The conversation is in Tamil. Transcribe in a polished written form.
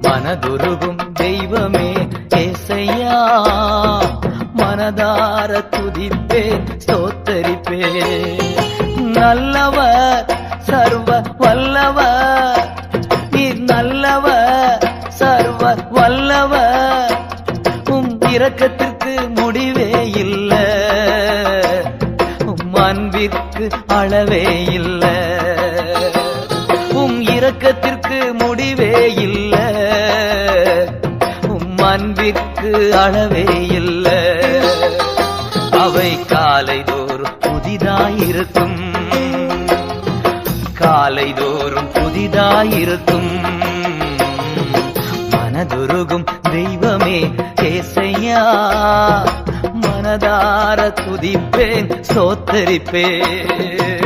மனதுருகும் தெய்வமே ஏசையா, மனதார துதிப்பேன் ஸ்தோத்தரிப்பேன். நல்லவர் சர்வ வல்லவர், நீர் நல்லவர் சர்வ வல்லவர். உம் இரக்கத்திற்கு முடிவே இல்ல, உம் அன்பிற்கு அளவே இல்ல. உம் இரக்கத்திற்கு முடிவே இல்ல, உம் அன்பிற்கு அளவே இல்ல. அவை காலைதோறும் புதிதாயிருக்கும், காலைதோறும் புதிதாயிருக்கும். மனதுருகும் தெய்வமே ஏசையா, மனதார துதிப்பேன் ஸ்தோத்தரிப்பேன்.